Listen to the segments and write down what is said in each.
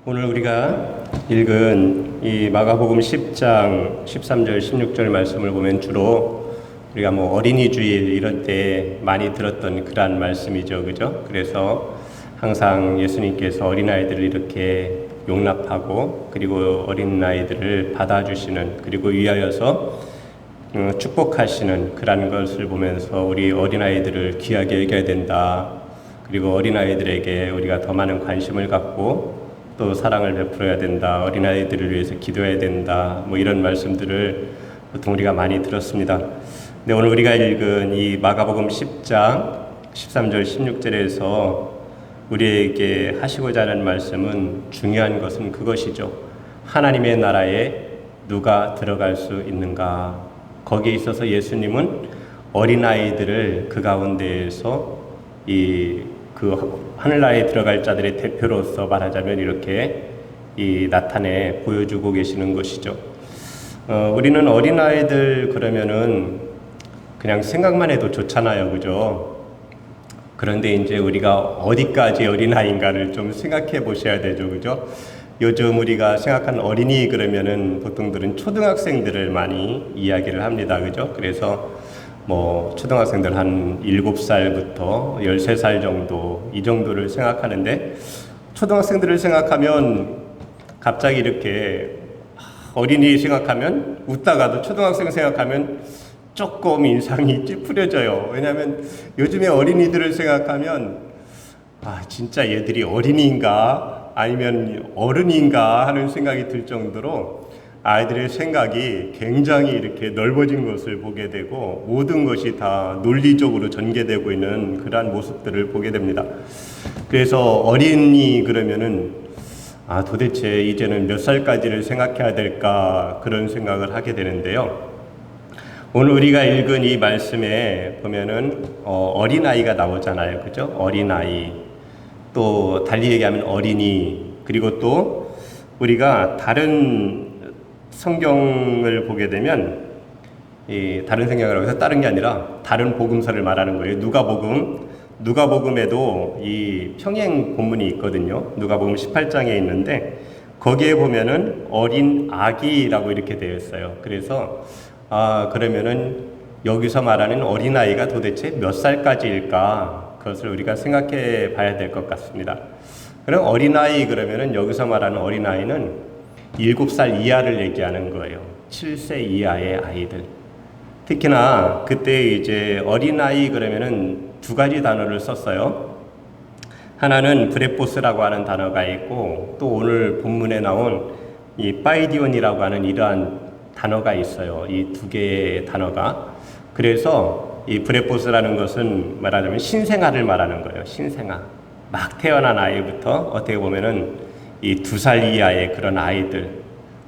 오늘 우리가 읽은 이 마가복음 10장 13절 16절 말씀을 보면 주로 우리가 어린이 주일 이런 때 많이 들었던 그런 말씀이죠. 그죠? 그래서 항상 예수님께서 어린아이들을 이렇게 용납하고 그리고 어린아이들을 받아주시는 그리고 위하여서 축복하시는 그런 것을 보면서 우리 어린아이들을 귀하게 여겨야 된다. 그리고 어린아이들에게 우리가 더 많은 관심을 갖고 또 사랑을 베풀어야 된다. 어린아이들을 위해서 기도해야 된다. 이런 말씀들을 보통 우리가 많이 들었습니다. 근데 오늘 우리가 읽은 이 마가복음 10장 13절 16절에서 우리에게 하시고자 하는 말씀은 중요한 것은 그것이죠. 하나님의 나라에 누가 들어갈 수 있는가? 거기에 있어서 예수님은 어린아이들을 그 가운데에서 하늘나라에 들어갈 자들의 대표로서 말하자면 이렇게 나타내 보여주고 계시는 것이죠. 우리는 어린아이들 그러면은 그냥 생각만 해도 좋잖아요. 그죠? 그런데 이제 우리가 어디까지 어린아이인가를 좀 생각해 보셔야 되죠. 그죠? 요즘 우리가 생각하는 어린이 그러면은 보통들은 초등학생들을 많이 이야기를 합니다. 그죠? 그래서 초등학생들 한 7살부터 13살 정도 이 정도를 생각하는데 초등학생들을 생각하면 갑자기 이렇게 어린이 생각하면 웃다가도 초등학생 생각하면 조금 인상이 찌푸려져요. 왜냐하면 요즘에 어린이들을 생각하면 진짜 얘들이 어린이인가 아니면 어른인가 하는 생각이 들 정도로 아이들의 생각이 굉장히 이렇게 넓어진 것을 보게 되고 모든 것이 다 논리적으로 전개되고 있는 그러한 모습들을 보게 됩니다. 그래서 어린이 그러면은 도대체 이제는 몇 살까지를 생각해야 될까 그런 생각을 하게 되는데요. 오늘 우리가 읽은 이 말씀에 보면은 어린아이가 나오잖아요. 그죠? 어린아이 또 달리 얘기하면 어린이 그리고 또 우리가 다른 성경을 보게 되면 다른 성경이라고 해서 다른 게 아니라 다른 복음서를 말하는 거예요. 누가복음에도 이 평행 본문이 있거든요. 누가복음 18장에 있는데 거기에 보면은 어린 아기라고 이렇게 되어 있어요. 그래서 그러면은 여기서 말하는 어린아이가 도대체 몇 살까지일까? 그것을 우리가 생각해 봐야 될 것 같습니다. 그럼 어린아이 그러면은 여기서 말하는 어린아이는 7살 이하를 얘기하는 거예요. 7세 이하의 아이들. 특히나 그때 이제 어린아이 그러면은 두 가지 단어를 썼어요. 하나는 브레포스라고 하는 단어가 있고 또 오늘 본문에 나온 이 파이디온이라고 하는 이러한 단어가 있어요. 이 두 개의 단어가. 그래서 이 브레포스라는 것은 말하자면 신생아를 말하는 거예요. 신생아. 막 태어난 아이부터 어떻게 보면은 이 2살 이하의 그런 아이들.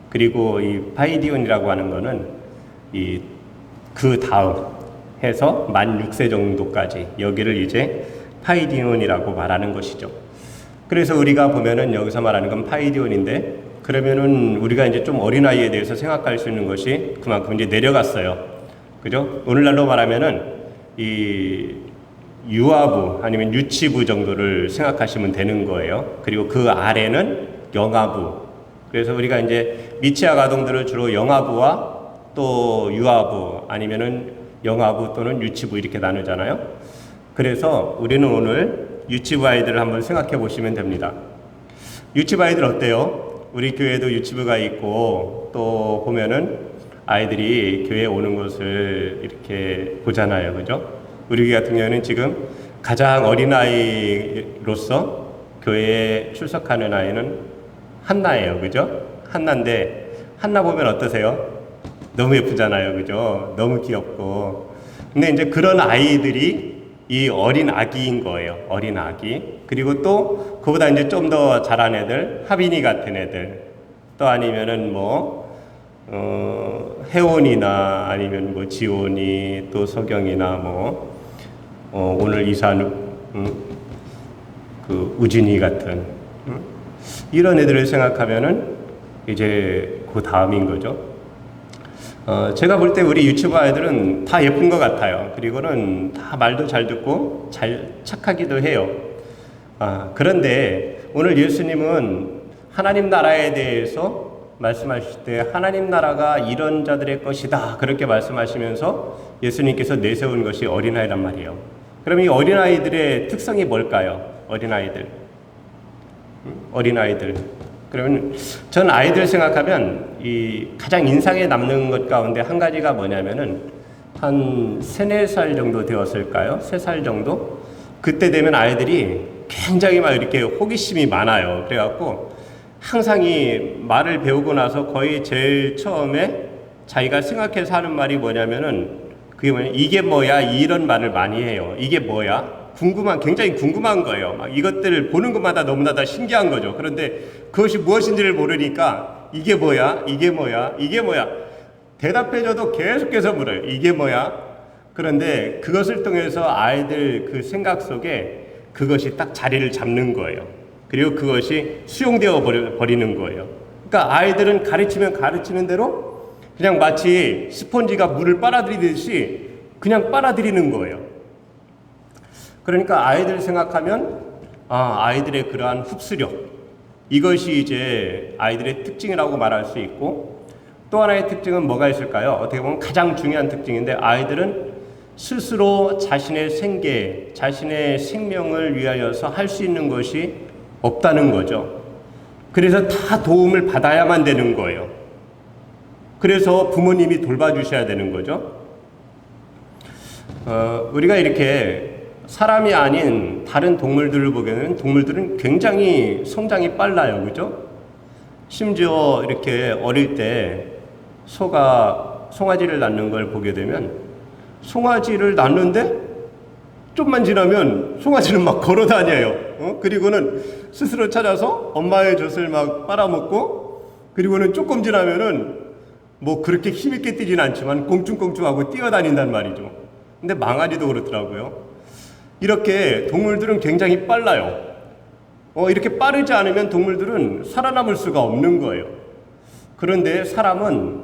그리고 이 파이디온이라고 하는 거는 그 다음 해서 만 6세 정도까지 여기를 이제 파이디온이라고 말하는 것이죠. 그래서 우리가 보면은 여기서 말하는 건 파이디온인데 그러면은 우리가 이제 좀 어린아이에 대해서 생각할 수 있는 것이 그만큼 이제 내려갔어요. 그죠? 오늘날로 말하면은 이 유아부 아니면 유치부 정도를 생각하시면 되는 거예요. 그리고 그 아래는 영아부. 그래서 우리가 이제 미취학 아동들을 주로 영아부와 또 유아부 아니면은 영아부 또는 유치부 이렇게 나누잖아요. 그래서 우리는 오늘 유치부 아이들을 한번 생각해 보시면 됩니다. 유치부 아이들 어때요? 우리 교회도 유치부가 있고 또 보면은 아이들이 교회에 오는 것을 이렇게 보잖아요. 그죠? 우리 교회 같은 경우는 지금 가장 어린아이로서 교회에 출석하는 아이는 한나예요. 그죠? 한나인데 한나 보면 어떠세요? 너무 예쁘잖아요. 그죠? 너무 귀엽고. 근데 이제 그런 아이들이 이 어린 아기인 거예요. 어린 아기. 그리고 또 그보다 이제 좀 더 자란 애들, 하빈이 같은 애들. 또 아니면은 혜원이나 아니면 지원이 또 서경이나 오늘 이사한 그 우진이 같은 이런 애들을 생각하면은 이제 그 다음인 거죠. 제가 볼 때 우리 유치부 아이들은 다 예쁜 것 같아요. 그리고는 다 말도 잘 듣고 착하기도 해요. 그런데 오늘 예수님은 하나님 나라에 대해서 말씀하실 때 하나님 나라가 이런 자들의 것이다 그렇게 말씀하시면서 예수님께서 내세운 것이 어린아이란 말이에요. 그럼 이 어린아이들의 특성이 뭘까요? 어린아이들. 그러면 전 아이들 생각하면 이 가장 인상에 남는 것 가운데 한 가지가 뭐냐면은 한 3, 4살 정도 되었을까요? 3살 정도? 그때 되면 아이들이 굉장히 막 이렇게 호기심이 많아요. 그래갖고 항상 이 말을 배우고 나서 거의 제일 처음에 자기가 생각해서 하는 말이 뭐냐면은 그게 뭐냐, 이게 뭐야? 이런 말을 많이 해요. 이게 뭐야? 굉장히 궁금한 거예요. 막 이것들을 보는 것마다 너무나 다 신기한 거죠. 그런데 그것이 무엇인지를 모르니까 이게 뭐야? 이게 뭐야? 이게 뭐야? 대답해줘도 계속해서 물어요. 이게 뭐야? 그런데 그것을 통해서 아이들 그 생각 속에 그것이 딱 자리를 잡는 거예요. 그리고 그것이 수용되어 버리는 거예요. 그러니까 아이들은 가르치면 가르치는 대로 그냥 마치 스펀지가 물을 빨아들이듯이 그냥 빨아들이는 거예요. 그러니까 아이들 생각하면 아이들의 그러한 흡수력, 이것이 이제 아이들의 특징이라고 말할 수 있고, 또 하나의 특징은 뭐가 있을까요? 어떻게 보면 가장 중요한 특징인데, 아이들은 스스로 자신의 생계, 자신의 생명을 위하여서 할 수 있는 것이 없다는 거죠. 그래서 다 도움을 받아야만 되는 거예요. 그래서 부모님이 돌봐주셔야 되는 거죠. 우리가 이렇게 사람이 아닌 다른 동물들을 보기에는 동물들은 굉장히 성장이 빨라요. 그죠? 심지어 이렇게 어릴 때 소가 송아지를 낳는 걸 보게 되면 송아지를 낳는데 좀만 지나면 송아지는 막 걸어 다녀요. 그리고는 스스로 찾아서 엄마의 젖을 막 빨아먹고, 그리고는 조금 지나면은 뭐 그렇게 힘있게 뛰진 않지만 꽁충꽁충하고 뛰어다닌단 말이죠. 근데 망아지도 그렇더라고요. 이렇게 동물들은 굉장히 빨라요. 이렇게 빠르지 않으면 동물들은 살아남을 수가 없는 거예요. 그런데 사람은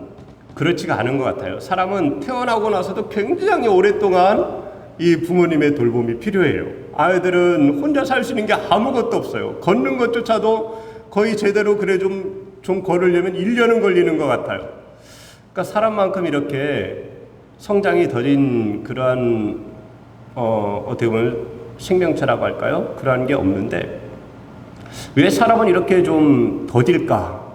그렇지가 않은 것 같아요. 사람은 태어나고 나서도 굉장히 오랫동안 이 부모님의 돌봄이 필요해요. 아이들은 혼자 살 수 있는 게 아무것도 없어요. 걷는 것조차도 거의 제대로 좀 걸으려면 1년은 걸리는 것 같아요. 그러니까 사람만큼 이렇게 성장이 더딘 그러한 어떻게 보면 생명체라고 할까요? 그러한 게 없는데 왜 사람은 이렇게 좀 더딜까?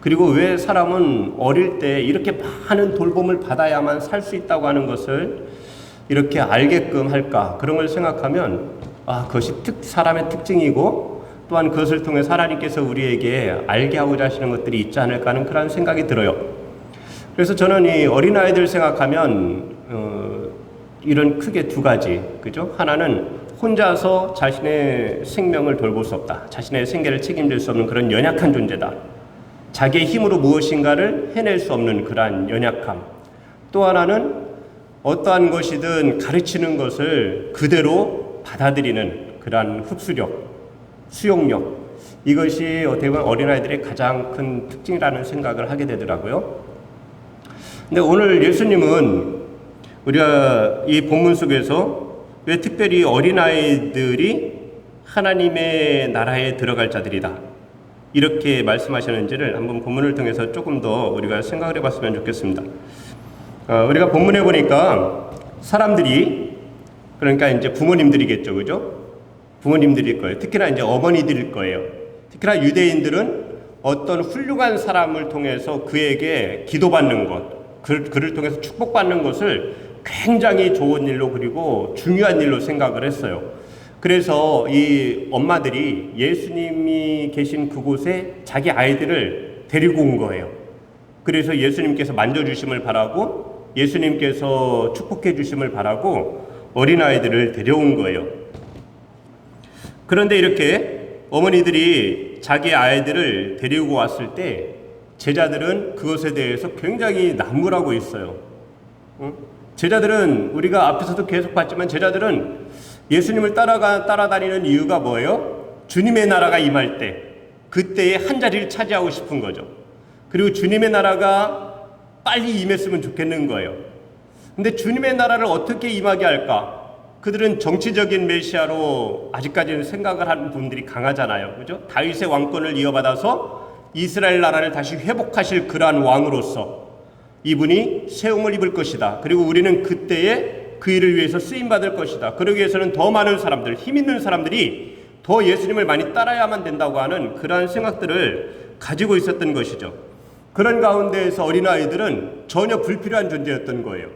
그리고 왜 사람은 어릴 때 이렇게 많은 돌봄을 받아야만 살 수 있다고 하는 것을 이렇게 알게끔 할까? 그런 걸 생각하면 그것이 사람의 특징이고, 또한 그것을 통해 하나님께서 우리에게 알게 하고자 하시는 것들이 있지 않을까 하는 그런 생각이 들어요. 그래서 저는 이 어린아이들 생각하면 이런 크게 두 가지, 그죠? 하나는 혼자서 자신의 생명을 돌볼 수 없다. 자신의 생계를 책임질 수 없는 그런 연약한 존재다. 자기의 힘으로 무엇인가를 해낼 수 없는 그러한 연약함. 또 하나는 어떠한 것이든 가르치는 것을 그대로 받아들이는 그러한 흡수력, 수용력. 이것이 어떻게 보면 어린아이들의 가장 큰 특징이라는 생각을 하게 되더라고요. 근데 오늘 예수님은 우리가 이 본문 속에서 왜 특별히 어린아이들이 하나님의 나라에 들어갈 자들이다, 이렇게 말씀하셨는지를 한번 본문을 통해서 조금 더 우리가 생각을 해봤으면 좋겠습니다. 우리가 본문에 보니까 사람들이, 그러니까 이제 부모님들이겠죠, 그죠? 부모님들일 거예요. 특히나 이제 어머니들일 거예요. 특히나 유대인들은 어떤 훌륭한 사람을 통해서 그에게 기도받는 것, 그를 통해서 축복받는 것을 굉장히 좋은 일로, 그리고 중요한 일로 생각을 했어요. 그래서 이 엄마들이 예수님이 계신 그곳에 자기 아이들을 데리고 온 거예요. 그래서 예수님께서 만져주심을 바라고, 예수님께서 축복해 주심을 바라고 어린아이들을 데려온 거예요. 그런데 이렇게 어머니들이 자기 아이들을 데리고 왔을 때 제자들은 그것에 대해서 굉장히 난무하고 있어요. 제자들은, 우리가 앞에서도 계속 봤지만 제자들은 예수님을 따라다니는 이유가 뭐예요? 주님의 나라가 임할 때, 그때의 한 자리를 차지하고 싶은 거죠. 그리고 주님의 나라가 빨리 임했으면 좋겠는 거예요. 근데 주님의 나라를 어떻게 임하게 할까? 그들은 정치적인 메시아로 아직까지는 생각을 하는 분들이 강하잖아요. 그죠? 다윗의 왕권을 이어받아서 이스라엘 나라를 다시 회복하실 그러한 왕으로서 이분이 세움을 입을 것이다. 그리고 우리는 그때에 그 일을 위해서 쓰임받을 것이다. 그러기 위해서는 더 많은 사람들, 힘 있는 사람들이 더 예수님을 많이 따라야만 된다고 하는 그러한 생각들을 가지고 있었던 것이죠. 그런 가운데에서 어린아이들은 전혀 불필요한 존재였던 거예요.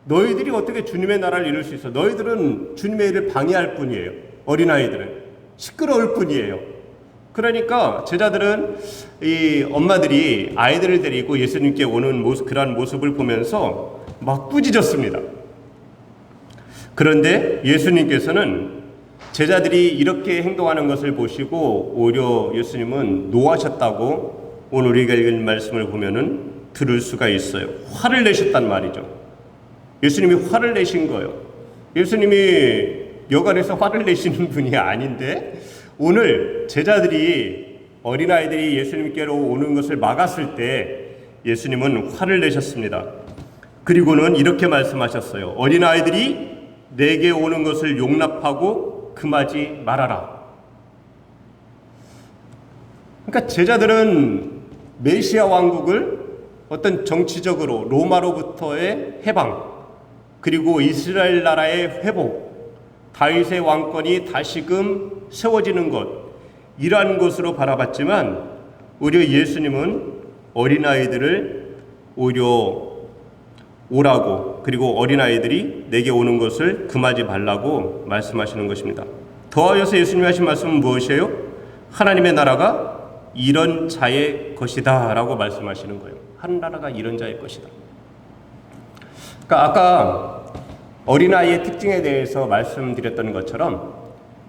너희들이 어떻게 주님의 나라를 이룰 수 있어? 너희들은 주님의 일을 방해할 뿐이에요. 어린아이들은 시끄러울 뿐이에요. 그러니까 제자들은 이 엄마들이 아이들을 데리고 예수님께 오는 모습, 그러한 모습을 보면서 막 꾸짖었습니다. 그런데 예수님께서는 제자들이 이렇게 행동하는 것을 보시고 오히려 예수님은 노하셨다고 오늘 우리가 읽은 말씀을 보면은 들을 수가 있어요. 화를 내셨단 말이죠. 예수님이 화를 내신 거예요. 예수님이 여관에서 화를 내시는 분이 아닌데 오늘 제자들이 어린아이들이 예수님께로 오는 것을 막았을 때 예수님은 화를 내셨습니다. 그리고는 이렇게 말씀하셨어요. 어린아이들이 내게 오는 것을 용납하고 금하지 말아라. 그러니까 제자들은 메시아 왕국을 어떤 정치적으로 로마로부터의 해방, 그리고 이스라엘 나라의 회복, 다윗의 왕권이 다시금 세워지는 것, 이러한 것으로 바라봤지만 오히려 예수님은 어린아이들을 오히려 오라고, 그리고 어린아이들이 내게 오는 것을 금하지 말라고 말씀하시는 것입니다. 더하여서 예수님이 하신 말씀은 무엇이에요? 하나님의 나라가 이런 자의 것이다 라고 말씀하시는 거예요. 하나나라가 이런 자의 것이다. 그러니까 아까 어린아이의 특징에 대해서 말씀드렸던 것처럼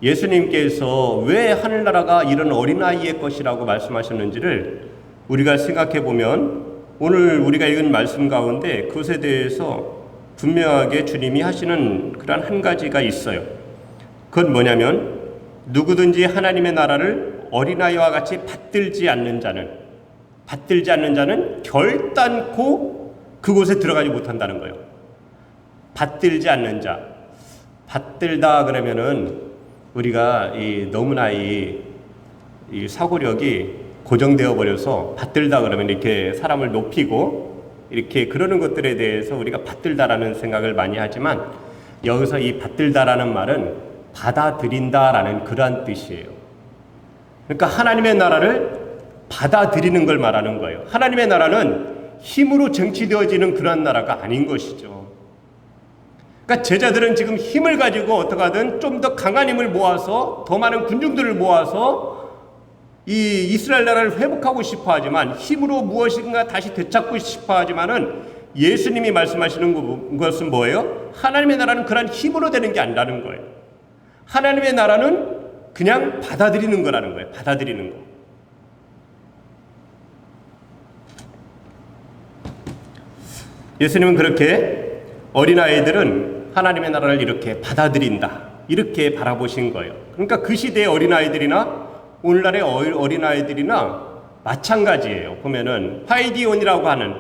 예수님께서 왜 하늘나라가 이런 어린아이의 것이라고 말씀하셨는지를 우리가 생각해 보면 오늘 우리가 읽은 말씀 가운데 그것에 대해서 분명하게 주님이 하시는 그런 한 가지가 있어요. 그건 뭐냐면 누구든지 하나님의 나라를 어린아이와 같이 받들지 않는 자는 결단코 그곳에 들어가지 못한다는 거예요. 받들지 않는 자. 받들다 그러면은 우리가 너무나 이 사고력이 고정되어 버려서 받들다 그러면 이렇게 사람을 높이고 이렇게 그러는 것들에 대해서 우리가 받들다라는 생각을 많이 하지만 여기서 이 받들다라는 말은 받아들인다라는 그러한 뜻이에요. 그러니까 하나님의 나라를 받아들이는 걸 말하는 거예요. 하나님의 나라는 힘으로 정치되어지는 그러한 나라가 아닌 것이죠. 그러니까 제자들은 지금 힘을 가지고 어떻게 하든 좀 더 강한 힘을 모아서 더 많은 군중들을 모아서 이 이스라엘 나라를 회복하고 싶어 하지만 힘으로 무엇인가 다시 되찾고 싶어 하지만은 예수님이 말씀하시는 것은 뭐예요? 하나님의 나라는 그런 힘으로 되는 게 아니라는 거예요. 하나님의 나라는 그냥 받아들이는 거라는 거예요. 받아들이는 거. 예수님은 그렇게 어린아이들은 하나님의 나라를 이렇게 받아들인다. 이렇게 바라보신 거예요. 그러니까 그 시대의 어린아이들이나 오늘날의 어린아이들이나 마찬가지예요. 보면은 화이디온이라고 하는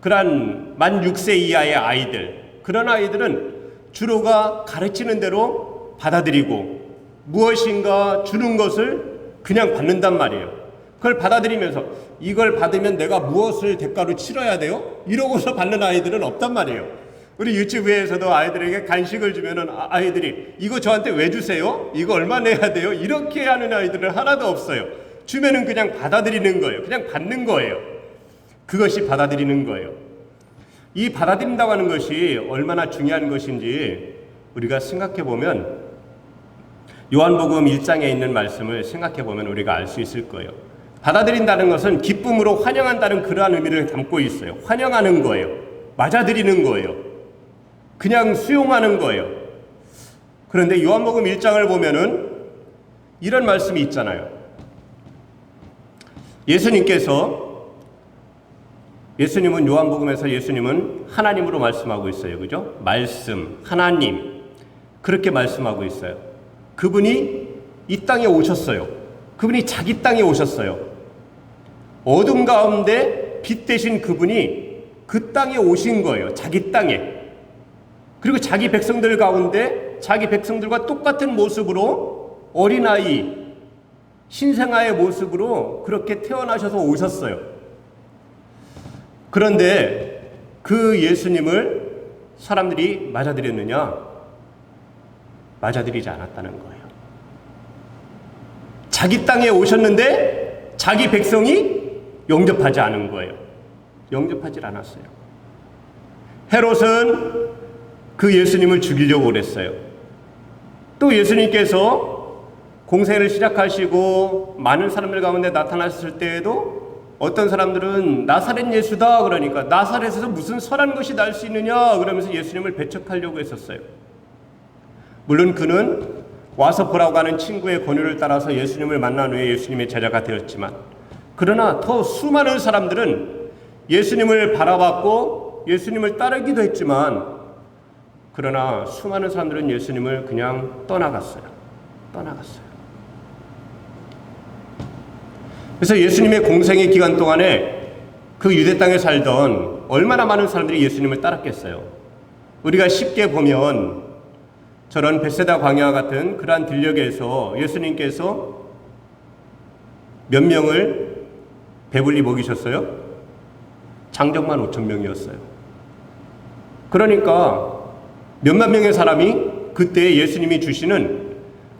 그런 만 6세 이하의 아이들, 그런 아이들은 주로가 가르치는 대로 받아들이고 무엇인가 주는 것을 그냥 받는단 말이에요. 그걸 받아들이면서 이걸 받으면 내가 무엇을 대가로 치러야 돼요? 이러고서 받는 아이들은 없단 말이에요. 우리 유치부에서도 아이들에게 간식을 주면은 아이들이 이거 저한테 왜 주세요? 이거 얼마 내야 돼요? 이렇게 하는 아이들은 하나도 없어요. 주면은 그냥 받아들이는 거예요. 그냥 받는 거예요. 그것이 받아들이는 거예요. 이 받아들인다고 하는 것이 얼마나 중요한 것인지 우리가 생각해 보면 요한복음 1장에 있는 말씀을 생각해 보면 우리가 알 수 있을 거예요. 받아들인다는 것은 기쁨으로 환영한다는 그러한 의미를 담고 있어요. 환영하는 거예요. 맞아들이는 거예요. 그냥 수용하는 거예요. 그런데 요한복음 1장을 보면은 이런 말씀이 있잖아요. 예수님은 요한복음에서 예수님은 하나님으로 말씀하고 있어요. 그죠? 말씀, 하나님. 그렇게 말씀하고 있어요. 그분이 이 땅에 오셨어요. 그분이 자기 땅에 오셨어요. 어둠 가운데 빛 되신 그분이 그 땅에 오신 거예요. 자기 땅에. 그리고 자기 백성들 가운데 자기 백성들과 똑같은 모습으로 어린아이, 신생아의 모습으로 그렇게 태어나셔서 오셨어요. 그런데 그 예수님을 사람들이 맞아들였느냐? 맞아들이지 않았다는 거예요. 자기 땅에 오셨는데 자기 백성이 영접하지 않은 거예요. 영접하지 않았어요. 헤롯은 그 예수님을 죽이려고 그랬어요. 또 예수님께서 공생을 시작하시고 많은 사람들 가운데 나타났을 때에도 어떤 사람들은 나사렛 예수다 그러니까 나사렛에서 무슨 선한 것이 날 수 있느냐 그러면서 예수님을 배척하려고 했었어요. 물론 그는 와서 보라고 하는 친구의 권유를 따라서 예수님을 만난 후에 예수님의 제자가 되었지만, 그러나 더 수많은 사람들은 예수님을 바라봤고 예수님을 따르기도 했지만, 그러나 수많은 사람들은 예수님을 그냥 떠나갔어요. 그래서 예수님의 공생의 기간 동안에 그 유대 땅에 살던 얼마나 많은 사람들이 예수님을 따랐겠어요. 우리가 쉽게 보면 저런 벳세다 광야와 같은 그러한 들녘에서 예수님께서 몇 명을 배불리 먹이셨어요? 장정만 5,000명이었어요. 그러니까 몇만 명의 사람이 그때 예수님이 주시는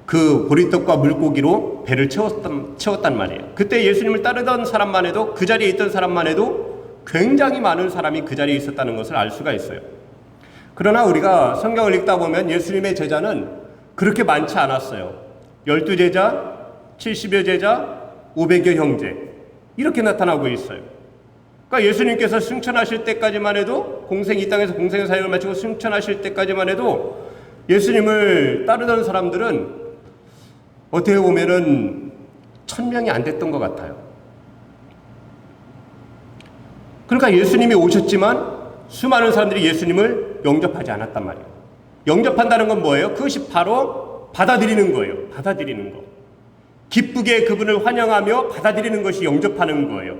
그 보리떡과 물고기로 배를 채웠단 말이에요. 그때 예수님을 따르던 사람만 해도, 그 자리에 있던 사람만 해도 굉장히 많은 사람이 그 자리에 있었다는 것을 알 수가 있어요. 그러나 우리가 성경을 읽다 보면 예수님의 제자는 그렇게 많지 않았어요. 12제자, 70여 제자, 500여 형제, 이렇게 나타나고 있어요. 그러니까 예수님께서 승천하실 때까지만 해도, 이 땅에서 공생의 사역을 마치고 승천하실 때까지만 해도 예수님을 따르던 사람들은 어떻게 보면은 1,000명이 안 됐던 것 같아요. 그러니까 예수님이 오셨지만 수많은 사람들이 예수님을 영접하지 않았단 말이에요. 영접한다는 건 뭐예요? 그것이 바로 받아들이는 거예요. 받아들이는 거. 기쁘게 그분을 환영하며 받아들이는 것이 영접하는 거예요.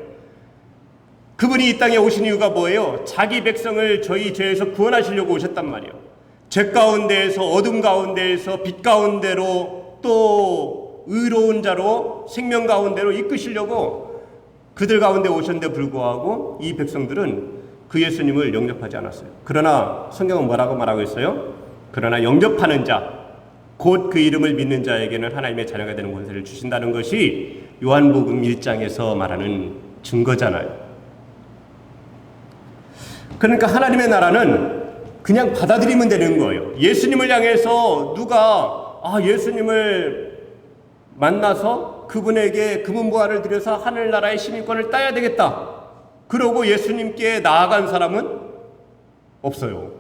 그분이 이 땅에 오신 이유가 뭐예요? 자기 백성을 저희 죄에서 구원하시려고 오셨단 말이에요. 죄 가운데에서, 어둠 가운데에서 빛 가운데로, 또 의로운 자로 생명 가운데로 이끄시려고 그들 가운데 오셨는데 불구하고 이 백성들은 그 예수님을 영접하지 않았어요. 그러나 성경은 뭐라고 말하고 있어요? 그러나 영접하는 자, 곧 그 이름을 믿는 자에게는 하나님의 자녀가 되는 권세를 주신다는 것이 요한복음 1장에서 말하는 증거잖아요. 그러니까 하나님의 나라는 그냥 받아들이면 되는 거예요. 예수님을 향해서 누가 예수님을 만나서 그분에게 금은보화를 드려서 하늘나라의 시민권을 따야 되겠다, 그러고 예수님께 나아간 사람은 없어요.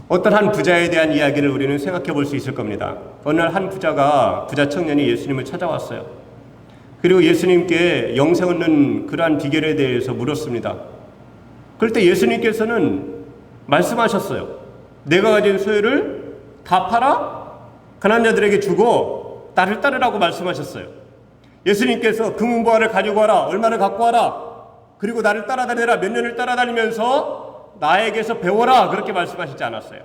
어떤 한 부자에 대한 이야기를 우리는 생각해 볼 수 있을 겁니다. 어느 날 한 부자 청년이 예수님을 찾아왔어요. 그리고 예수님께 영생 얻는 그러한 비결에 대해서 물었습니다. 그럴 때 예수님께서는 말씀하셨어요. 내가 가진 소유를 다 팔아 가난한 자들에게 주고 나를 따르라고 말씀하셨어요. 예수님께서 금은보화를 가지고 와라, 얼마를 갖고 와라, 그리고 나를 따라다니라, 몇 년을 따라다니면서 나에게서 배워라, 그렇게 말씀하시지 않았어요.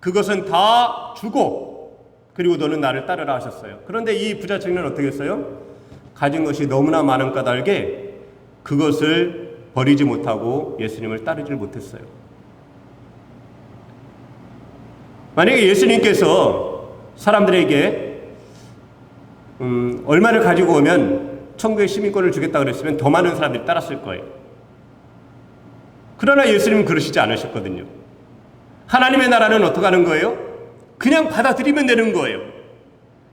그것은 다 주고 그리고 너는 나를 따르라 하셨어요. 그런데 이 부자 청년은 어떻게 했어요? 가진 것이 너무나 많은 까닭에 그것을 버리지 못하고 예수님을 따르질 못했어요. 만약에 예수님께서 사람들에게 얼마를 가지고 오면 천국의 시민권을 주겠다 그랬으면 더 많은 사람들이 따랐을 거예요. 그러나 예수님은 그러시지 않으셨거든요. 하나님의 나라는 어떻게 하는 거예요? 그냥 받아들이면 되는 거예요.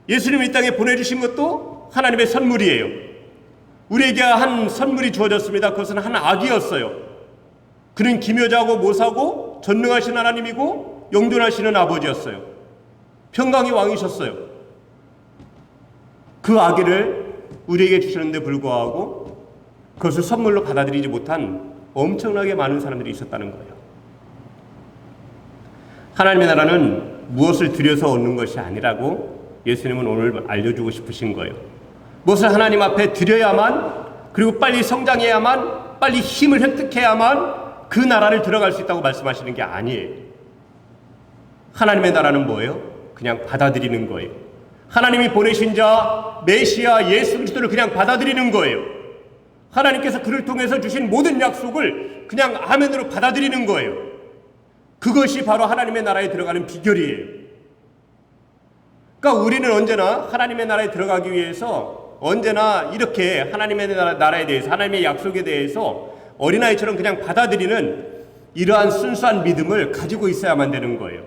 예수님이 이 땅에 보내주신 것도 하나님의 선물이에요. 우리에게 한 선물이 주어졌습니다. 그것은 한 아기였어요. 그는 기묘자고 모사고 전능하신 하나님이고 영존하시는 아버지였어요. 평강의 왕이셨어요. 그 아기를 우리에게 주셨는데 불구하고 그것을 선물로 받아들이지 못한 엄청나게 많은 사람들이 있었다는 거예요. 하나님의 나라는 무엇을 들여서 얻는 것이 아니라고 예수님은 오늘 알려주고 싶으신 거예요. 무엇을 하나님 앞에 드려야만, 그리고 빨리 성장해야만, 빨리 힘을 획득해야만 그 나라를 들어갈 수 있다고 말씀하시는 게 아니에요. 하나님의 나라는 뭐예요? 그냥 받아들이는 거예요. 하나님이 보내신 자 메시아 예수 그리스도를 그냥 받아들이는 거예요. 하나님께서 그를 통해서 주신 모든 약속을 그냥 아멘으로 받아들이는 거예요. 그것이 바로 하나님의 나라에 들어가는 비결이에요. 그러니까 우리는 언제나 하나님의 나라에 들어가기 위해서 언제나 이렇게 하나님의 나라에 대해서, 하나님의 약속에 대해서 어린아이처럼 그냥 받아들이는 이러한 순수한 믿음을 가지고 있어야만 되는 거예요.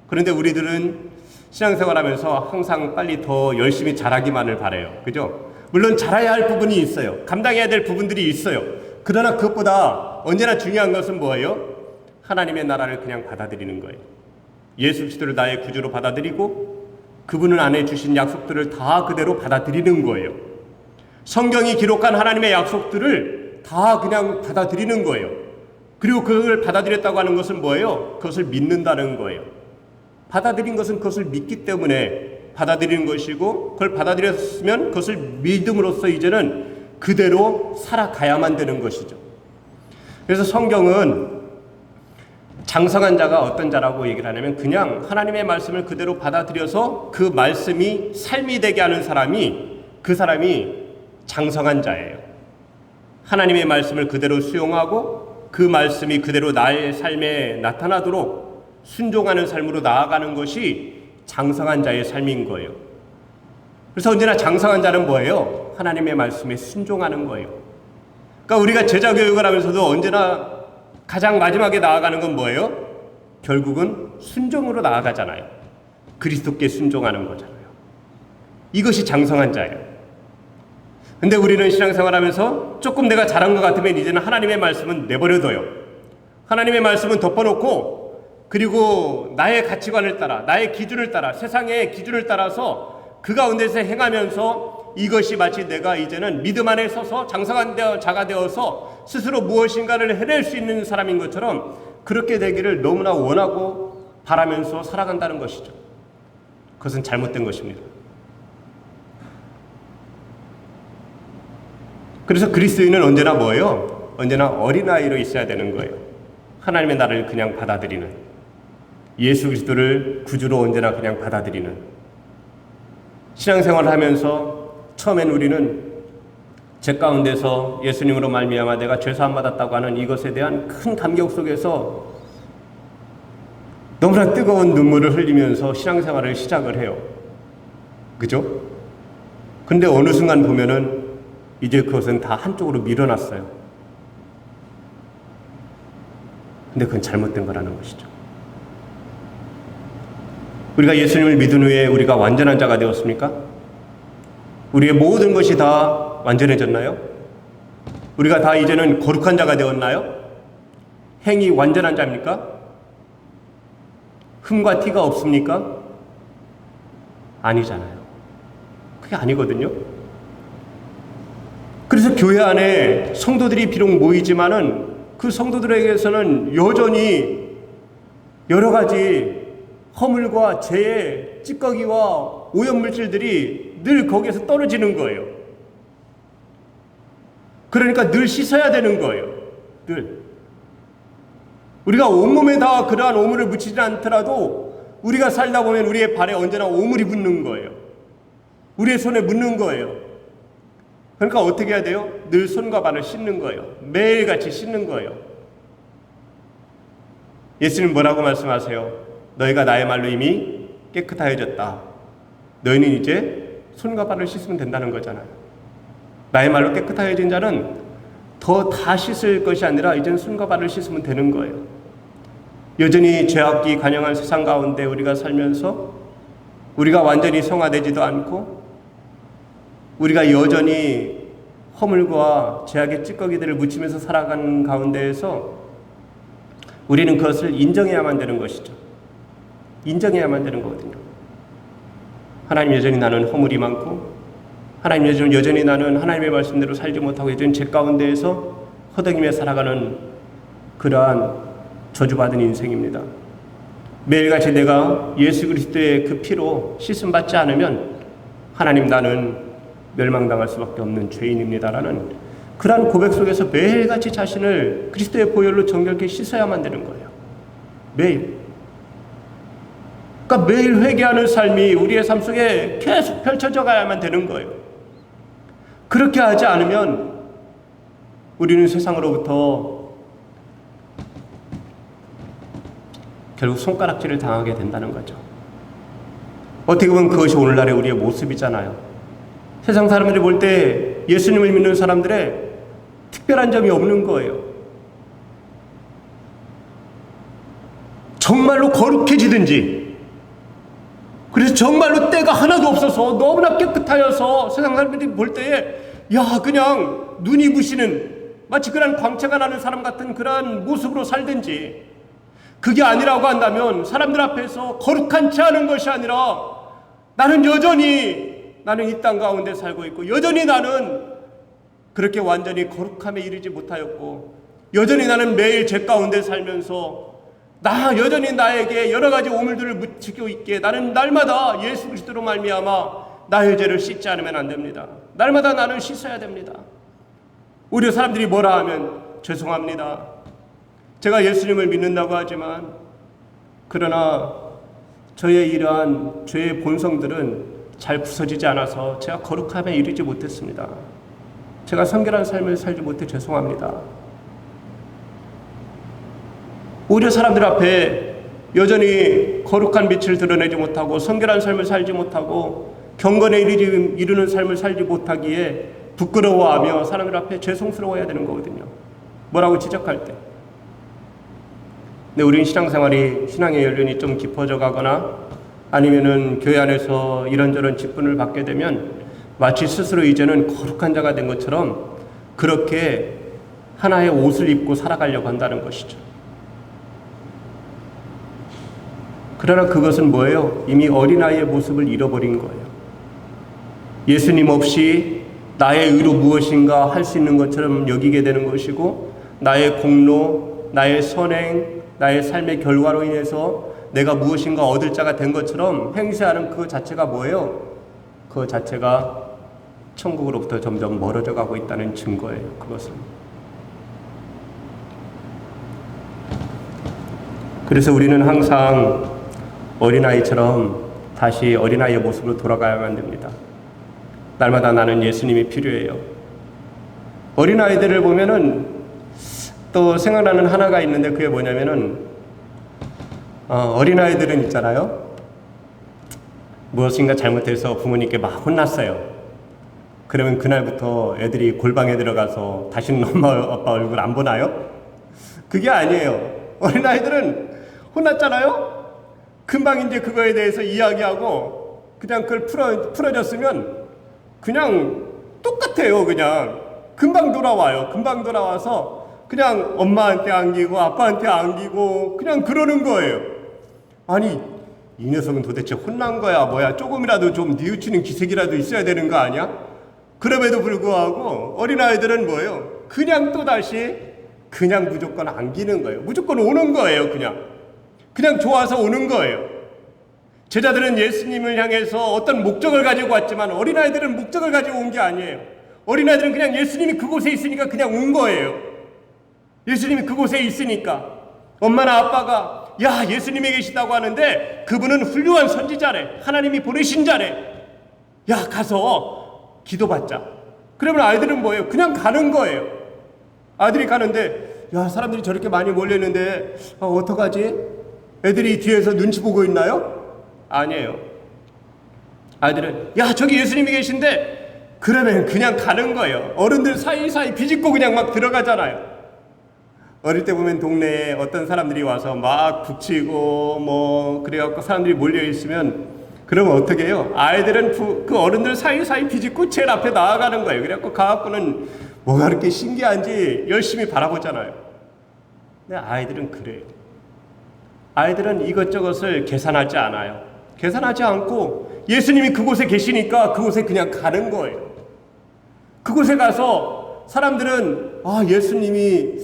그런데 우리들은 신앙생활하면서 항상 빨리 더 열심히 잘하기만을 바라요. 그죠? 물론 잘해야 할 부분이 있어요. 감당해야 될 부분들이 있어요. 그러나 그것보다 언제나 중요한 것은 뭐예요? 하나님의 나라를 그냥 받아들이는 거예요. 예수 그리스도를 나의 구주로 받아들이고 그분은 안에 주신 약속들을 다 그대로 받아들이는 거예요. 성경이 기록한 하나님의 약속들을 다 그냥 받아들이는 거예요. 그리고 그걸 받아들였다고 하는 것은 뭐예요? 그것을 믿는다는 거예요. 받아들인 것은 그것을 믿기 때문에 받아들이는 것이고, 그걸 받아들였으면 그것을 믿음으로써 이제는 그대로 살아가야만 되는 것이죠. 그래서 성경은 장성한 자가 어떤 자라고 얘기를 하냐면, 그냥 하나님의 말씀을 그대로 받아들여서 그 말씀이 삶이 되게 하는 사람이, 그 사람이 장성한 자예요. 하나님의 말씀을 그대로 수용하고 그 말씀이 그대로 나의 삶에 나타나도록 순종하는 삶으로 나아가는 것이 장성한 자의 삶인 거예요. 그래서 언제나 장성한 자는 뭐예요? 하나님의 말씀에 순종하는 거예요. 그러니까 우리가 제자 교육을 하면서도 언제나 가장 마지막에 나아가는 건 뭐예요? 결국은 순종으로 나아가잖아요. 그리스도께 순종하는 거잖아요. 이것이 장성한 자예요. 근데 우리는 신앙생활하면서 조금 내가 잘한 것 같으면 이제는 하나님의 말씀은 내버려둬요. 하나님의 말씀은 덮어놓고, 그리고 나의 가치관을 따라, 나의 기준을 따라, 세상의 기준을 따라서 그 가운데서 행하면서 이것이 마치 내가 이제는 믿음 안에 서서 장성한 자가 되어서 스스로 무엇인가를 해낼 수 있는 사람인 것처럼 그렇게 되기를 너무나 원하고 바라면서 살아간다는 것이죠. 그것은 잘못된 것입니다. 그래서 그리스도인은 언제나 뭐예요? 언제나 어린아이로 있어야 되는 거예요. 하나님의 나라를 그냥 받아들이는, 예수 그리스도를 구주로 언제나 그냥 받아들이는 신앙생활을 하면서, 처음엔 우리는 죄 가운데서 예수님으로 말미암아 내가 죄사함 받았다고 하는 이것에 대한 큰 감격 속에서 너무나 뜨거운 눈물을 흘리면서 신앙생활을 시작을 해요. 그죠? 근데 어느 순간 보면은 이제 그것은 다 한쪽으로 밀어놨어요. 근데 그건 잘못된 거라는 것이죠. 우리가 예수님을 믿은 후에 우리가 완전한 자가 되었습니까? 우리의 모든 것이 다 완전해졌나요? 우리가 다 이제는 거룩한 자가 되었나요? 행이 완전한 자입니까? 흠과 티가 없습니까? 아니잖아요. 그게 아니거든요. 그래서 교회 안에 성도들이 비록 모이지만은 그 성도들에게서는 여전히 여러 가지 허물과 죄의 찌꺼기와 오염물질들이 늘 거기에서 떨어지는 거예요. 그러니까 늘 씻어야 되는 거예요. 늘. 우리가 온몸에 다 그러한 오물을 묻히지 않더라도 우리가 살다 보면 우리의 발에 언제나 오물이 묻는 거예요. 우리의 손에 묻는 거예요. 그러니까 어떻게 해야 돼요? 늘 손과 발을 씻는 거예요. 매일같이 씻는 거예요. 예수님 뭐라고 말씀하세요? 너희가 나의 말로 이미 깨끗하여졌다. 너희는 이제 손과 발을 씻으면 된다는 거잖아요. 나의 말로 깨끗하여진 자는 더 다 씻을 것이 아니라 이제는 손과 발을 씻으면 되는 거예요. 여전히 죄악기 간영한 세상 가운데 우리가 살면서 우리가 완전히 성화되지도 않고 우리가 여전히 허물과 죄악의 찌꺼기들을 묻히면서 살아가는 가운데에서 우리는 그것을 인정해야만 되는 것이죠. 인정해야만 되는 거거든요. 하나님, 여전히 나는 허물이 많고, 하나님, 여전히 나는 하나님의 말씀대로 살지 못하고 여전히 죄 가운데에서 허덕이며 살아가는 그러한 저주받은 인생입니다. 매일같이 내가 예수 그리스도의 그 피로 씻음 받지 않으면 하나님, 나는 멸망당할 수밖에 없는 죄인입니다라는 그러한 고백 속에서 매일같이 자신을 그리스도의 보혈로 정결케 씻어야만 되는 거예요. 매일. 그러니까 매일 회개하는 삶이 우리의 삶 속에 계속 펼쳐져 가야만 되는 거예요. 그렇게 하지 않으면 우리는 세상으로부터 결국 손가락질을 당하게 된다는 거죠. 어떻게 보면 그것이 오늘날의 우리의 모습이잖아요. 세상 사람들이 볼 때 예수님을 믿는 사람들의 특별한 점이 없는 거예요. 정말로 거룩해지든지, 그래서 정말로 때가 하나도 없어서 너무나 깨끗하여서 세상 사람들이 볼 때에 그냥 눈이 부시는 마치 그런 광채가 나는 사람 같은 그러한 모습으로 살든지, 그게 아니라고 한다면 사람들 앞에서 거룩한 채 하는 것이 아니라 나는 이 땅 가운데 살고 있고 여전히 나는 그렇게 완전히 거룩함에 이르지 못하였고 여전히 나는 매일 죄 가운데 살면서 여전히 나에게 여러 가지 오물들을 묻히고 있기에 나는 날마다 예수 그리스도로 말미암아 나의 죄를 씻지 않으면 안 됩니다. 날마다 나는 씻어야 됩니다. 오히려 사람들이 뭐라 하면 죄송합니다. 제가 예수님을 믿는다고 하지만 그러나 저의 이러한 죄의 본성들은 잘 부서지지 않아서 제가 거룩함에 이르지 못했습니다. 제가 성결한 삶을 살지 못해 죄송합니다. 오히려 사람들 앞에 여전히 거룩한 빛을 드러내지 못하고 성결한 삶을 살지 못하고 경건에 이르는 삶을 살지 못하기에 부끄러워하며 사람들 앞에 죄송스러워야 되는 거거든요. 뭐라고 지적할 때. 근데 우리는 신앙의 연륜이 좀 깊어져 가거나 아니면은 교회 안에서 이런저런 직분을 받게 되면 마치 스스로 이제는 거룩한 자가 된 것처럼 그렇게 하나의 옷을 입고 살아가려고 한다는 것이죠. 그러나 그것은 뭐예요? 이미 어린아이의 모습을 잃어버린 거예요. 예수님 없이 나의 의로 무엇인가 할 수 있는 것처럼 여기게 되는 것이고 나의 공로, 나의 선행, 나의 삶의 결과로 인해서 내가 무엇인가 얻을 자가 된 것처럼 행세하는 그 자체가 뭐예요? 그 자체가 천국으로부터 점점 멀어져 가고 있다는 증거예요. 그것은. 그래서 우리는 항상 어린아이처럼 다시 어린아이의 모습으로 돌아가야만 됩니다. 날마다 나는 예수님이 필요해요. 어린아이들을 보면은 또 생각나는 하나가 있는데 그게 뭐냐면은 어린아이들은 있잖아요. 무엇인가 잘못해서 부모님께 막 혼났어요. 그러면 그날부터 애들이 골방에 들어가서 다시는 엄마 아빠 얼굴 안 보나요? 그게 아니에요. 어린아이들은 혼났잖아요? 금방 이제 그거에 대해서 이야기하고 그냥 그걸 풀어줬으면 그냥 똑같아요. 그냥 금방 돌아와요. 금방 돌아와서 그냥 엄마한테 안기고 아빠한테 안기고 그냥 그러는 거예요. 아니 이 녀석은 도대체 혼난 거야 뭐야, 조금이라도 좀 뉘우치는 기색이라도 있어야 되는 거 아니야? 그럼에도 불구하고 어린아이들은 뭐예요? 그냥 또다시 그냥 무조건 안기는 거예요. 무조건 오는 거예요. 그냥 좋아서 오는 거예요. 제자들은 예수님을 향해서 어떤 목적을 가지고 왔지만 어린아이들은 목적을 가지고 온 게 아니에요. 어린아이들은 그냥 예수님이 그곳에 있으니까 그냥 온 거예요. 예수님이 그곳에 있으니까 엄마나 아빠가 예수님이 계시다고 하는데 그분은 훌륭한 선지자래, 하나님이 보내신 자래, 가서 기도받자. 그러면 아이들은 뭐예요? 그냥 가는 거예요. 아들이 가는데 사람들이 저렇게 많이 몰려있는데 어떡하지? 애들이 뒤에서 눈치 보고 있나요? 아니에요. 아이들은 저기 예수님이 계신데 그러면 그냥 가는 거예요. 어른들 사이사이 비집고 그냥 막 들어가잖아요. 어릴 때 보면 동네에 어떤 사람들이 와서 막 붙이고 그래갖고 사람들이 몰려있으면 그러면 어떻게 해요? 아이들은 그 어른들 사이사이 비집고 제일 앞에 나아가는 거예요. 그래갖고 가갖고는 뭐가 그렇게 신기한지 열심히 바라보잖아요. 근데 아이들은 그래요. 아이들은 이것저것을 계산하지 않아요. 계산하지 않고 예수님이 그곳에 계시니까 그곳에 그냥 가는 거예요. 그곳에 가서 사람들은 예수님이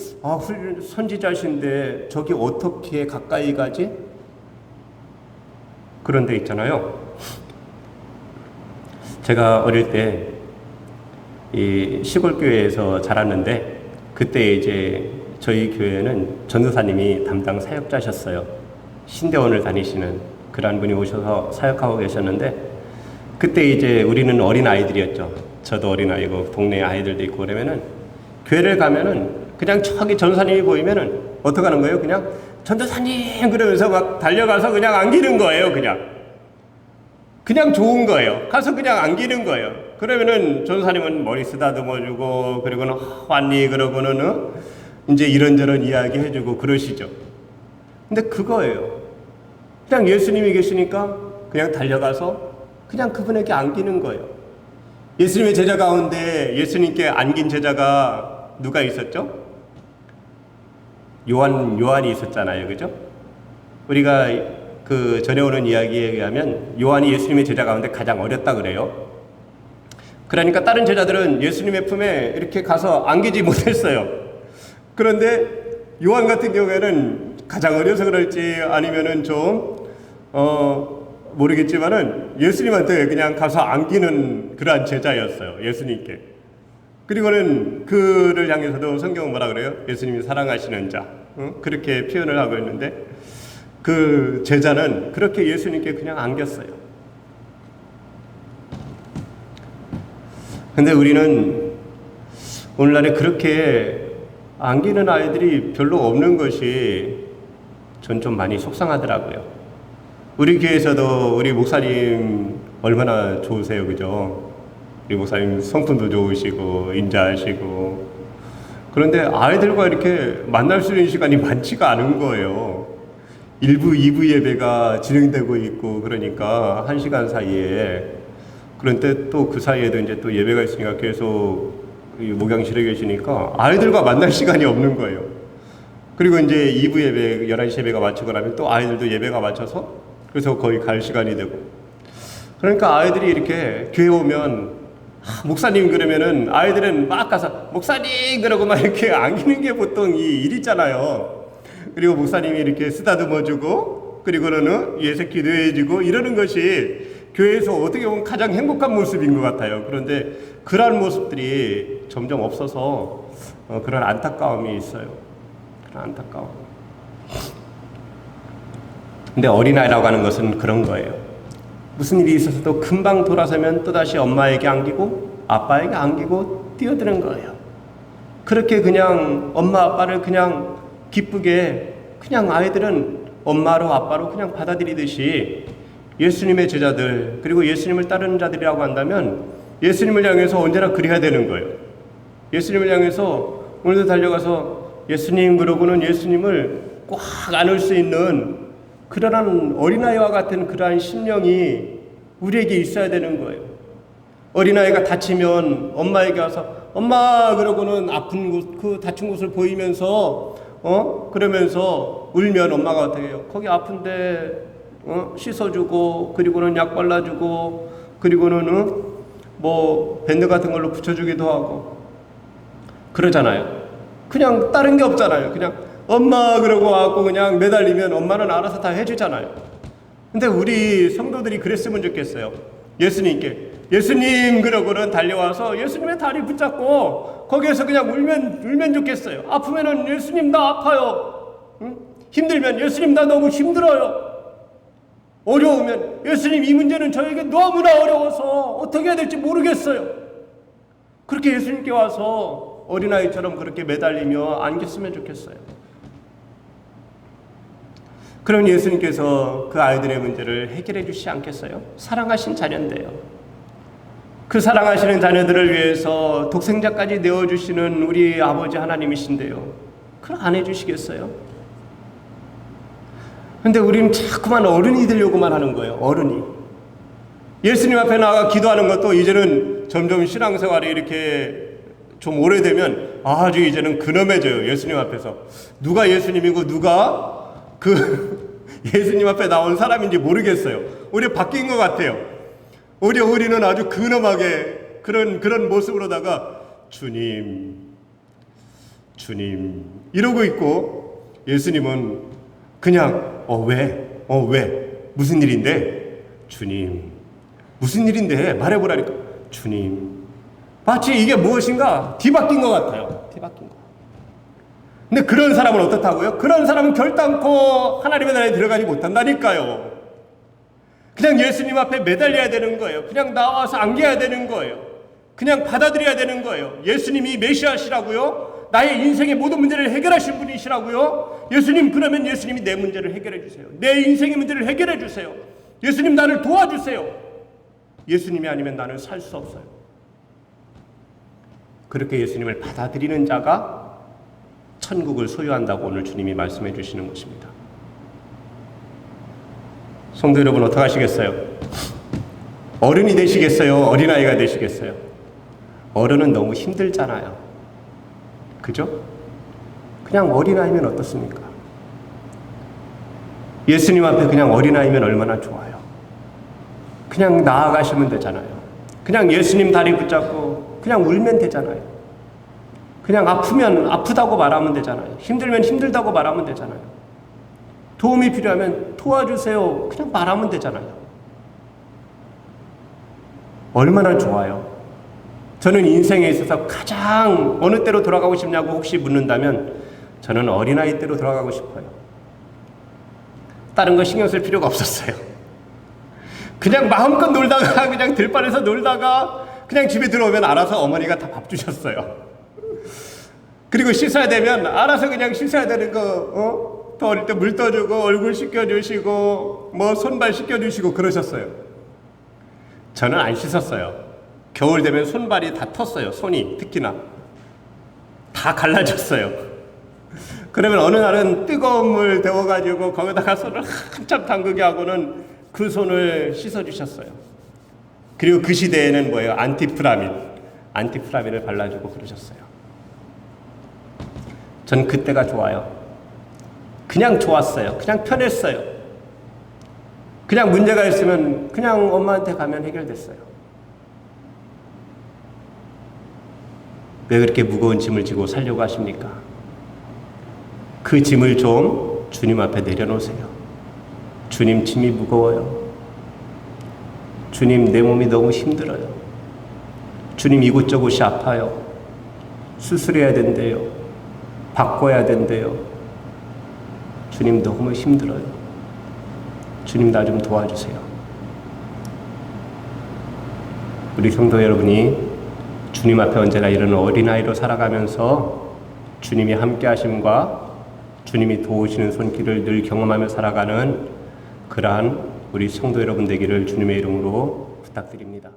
선지자신데 저기 어떻게 가까이 가지? 그런 데 있잖아요. 제가 어릴 때 이 시골 교회에서 자랐는데 그때 이제 저희 교회는 전도사님이 담당 사역자셨어요. 신대원을 다니시는. 그런 분이 오셔서 사역하고 계셨는데, 그때 이제 우리는 어린 아이들이었죠. 저도 어린 아이고 동네 아이들도 있고 그러면은 교회를 가면은 그냥 저기 전도사님이 보이면은 어떻게 하는 거예요? 그냥 전도사님 그러면서 막 달려가서 그냥 안기는 거예요. 그냥 좋은 거예요. 가서 그냥 안기는 거예요. 그러면은 전도사님은 머리 쓰다듬어주고, 그리고는 왔니 그러고는 이제 이런저런 이야기 해주고 그러시죠. 근데 그거예요. 그냥 예수님이 계시니까 그냥 달려가서 그냥 그분에게 안기는 거예요. 예수님의 제자 가운데 예수님께 안긴 제자가 누가 있었죠? 요한이 있었잖아요. 그죠? 우리가 그 전에 오는 이야기에 의하면 요한이 예수님의 제자 가운데 가장 어렸다 그래요. 그러니까 다른 제자들은 예수님의 품에 이렇게 가서 안기지 못했어요. 그런데 요한 같은 경우에는 가장 어려서 그럴지 아니면은 좀 모르겠지만은 예수님한테 그냥 가서 안기는 그러한 제자였어요. 예수님께. 그리고는 그를 향해서도 성경은 뭐라 그래요? 예수님이 사랑하시는 자. 그렇게 표현을 하고 있는데, 그 제자는 그렇게 예수님께 그냥 안겼어요. 근데 우리는 오늘날에 그렇게 안기는 아이들이 별로 없는 것이 전 좀 많이 속상하더라고요. 우리 교회에서도 우리 목사님 얼마나 좋으세요, 그죠? 우리 목사님 성품도 좋으시고 인자하시고, 그런데 아이들과 이렇게 만날 수 있는 시간이 많지가 않은 거예요. 1부, 2부 예배가 진행되고 있고 그러니까 1시간 사이에, 그런데 또 그 사이에도 이제 또 예배가 있으니까 계속 목양실에 계시니까 아이들과 만날 시간이 없는 거예요. 그리고 이제 2부 예배, 11시 예배가 마치고 나면 또 아이들도 예배가 맞춰서 그래서 거의 갈 시간이 되고, 그러니까 아이들이 이렇게 교회 오면 목사님 그러면은 아이들은 막 가서 목사님 그러고 막 이렇게 안기는 게 보통 이 일이잖아요. 그리고 목사님이 이렇게 쓰다듬어주고, 그리고는 위에서 기도해주고 이러는 것이 교회에서 어떻게 보면 가장 행복한 모습인 것 같아요. 그런데 그러한 모습들이 점점 없어서 그런 안타까움이 있어요. 그런 안타까움. 근데 어린아이라고 하는 것은 그런 거예요. 무슨 일이 있어서도 금방 돌아서면 또다시 엄마에게 안기고 아빠에게 안기고 뛰어드는 거예요. 그렇게 그냥 엄마 아빠를 그냥 기쁘게 그냥 아이들은 엄마로 아빠로 그냥 받아들이듯이, 예수님의 제자들 그리고 예수님을 따르는 자들이라고 한다면 예수님을 향해서 언제나 그래야 되는 거예요. 예수님을 향해서 오늘도 달려가서 예수님 그러고는 예수님을 꽉 안을 수 있는 그러한 어린아이와 같은 그러한 심령이 우리에게 있어야 되는 거예요. 어린아이가 다치면 엄마에게 와서 엄마 그러고는 아픈 곳, 그 다친 곳을 보이면서 그러면서 울면 엄마가 어떻게 해요? 거기 아픈데 씻어주고, 그리고는 약 발라주고, 그리고는 뭐 밴드 같은 걸로 붙여주기도 하고 그러잖아요. 그냥 다른 게 없잖아요. 그냥 엄마 그러고 와갖고 그냥 매달리면 엄마는 알아서 다 해주잖아요. 근데 우리 성도들이 그랬으면 좋겠어요. 예수님 그러고는 달려와서 예수님의 다리 붙잡고 거기에서 그냥 울면 좋겠어요. 아프면은 예수님 나 아파요. 응? 힘들면 예수님 나 너무 힘들어요. 어려우면 예수님 이 문제는 저에게 너무나 어려워서 어떻게 해야 될지 모르겠어요. 그렇게 예수님께 와서 어린아이처럼 그렇게 매달리며 안겼으면 좋겠어요. 그럼 예수님께서 그 아이들의 문제를 해결해 주시지 않겠어요? 사랑하신 자녀인데요. 그 사랑하시는 자녀들을 위해서 독생자까지 내어주시는 우리 아버지 하나님이신데요. 그걸 안 해주시겠어요? 근데 우리는 자꾸만 어른이 되려고만 하는 거예요. 어른이. 예수님 앞에 나가 기도하는 것도 이제는 점점 신앙생활이 이렇게 좀 오래되면 아주 이제는 근엄해져요. 예수님 앞에서. 누가 예수님이고 누가 그 예수님 앞에 나온 사람인지 모르겠어요. 오히려 바뀐 것 같아요. 오히려 우리는 아주 근엄하게 그런 모습으로다가 주님 이러고 있고, 예수님은 그냥 왜 무슨 일인데? 주님 무슨 일인데? 말해보라니까. 주님. 마치 이게 무엇인가 뒤바뀐 것 같아요. 뒤바뀐 거. 근데 그런 사람은 어떻다고요? 그런 사람은 결단코 하나님의 나라에 들어가지 못한다니까요. 그냥 예수님 앞에 매달려야 되는 거예요. 그냥 나와서 안겨야 되는 거예요. 그냥 받아들여야 되는 거예요. 예수님이 메시아시라고요? 나의 인생의 모든 문제를 해결하신 분이시라고요? 예수님, 그러면 예수님이 내 문제를 해결해 주세요. 내 인생의 문제를 해결해 주세요. 예수님, 나를 도와주세요. 예수님이 아니면 나는 살 수 없어요. 그렇게 예수님을 받아들이는 자가 천국을 소유한다고 오늘 주님이 말씀해 주시는 것입니다. 성도 여러분, 어떻게 하시겠어요? 어른이 되시겠어요? 어린아이가 되시겠어요? 어른은 너무 힘들잖아요. 그죠? 그냥 어린아이면 어떻습니까? 예수님 앞에 그냥 어린아이면 얼마나 좋아요. 그냥 나아가시면 되잖아요. 그냥 예수님 다리 붙잡고 그냥 울면 되잖아요. 그냥 아프면 아프다고 말하면 되잖아요. 힘들면 힘들다고 말하면 되잖아요. 도움이 필요하면 도와주세요. 그냥 말하면 되잖아요. 얼마나 좋아요. 저는 인생에 있어서 가장 어느 때로 돌아가고 싶냐고 혹시 묻는다면 저는 어린아이 때로 돌아가고 싶어요. 다른 거 신경 쓸 필요가 없었어요. 그냥 마음껏 놀다가 그냥 들판에서 놀다가 그냥 집에 들어오면 알아서 어머니가 다 밥 주셨어요. 그리고 씻어야 되면 알아서 그냥 씻어야 되는 거 더 어릴 때 물 떠주고 얼굴 씻겨주시고 뭐 손발 씻겨주시고 그러셨어요. 저는 안 씻었어요. 겨울 되면 손발이 다 텄어요. 손이 특히나 다 갈라졌어요. 그러면 어느 날은 뜨거운 물 데워가지고 거기다가 손을 한참 담그게 하고는 그 손을 씻어주셨어요. 그리고 그 시대에는 뭐예요? 안티프라민을 발라주고 그러셨어요. 전 그때가 좋아요. 그냥 좋았어요. 그냥 편했어요. 그냥 문제가 있으면 그냥 엄마한테 가면 해결됐어요. 왜 그렇게 무거운 짐을 지고 살려고 하십니까? 그 짐을 좀 주님 앞에 내려놓으세요. 주님, 짐이 무거워요. 주님, 내 몸이 너무 힘들어요. 주님, 이곳저곳이 아파요. 수술해야 된대요. 바꿔야 된대요. 주님, 너무 힘들어요. 주님, 나 좀 도와주세요. 우리 성도 여러분이 주님 앞에 언제나 이런 어린아이로 살아가면서 주님이 함께 하심과 주님이 도우시는 손길을 늘 경험하며 살아가는 그러한 우리 성도 여러분 되기를 주님의 이름으로 부탁드립니다.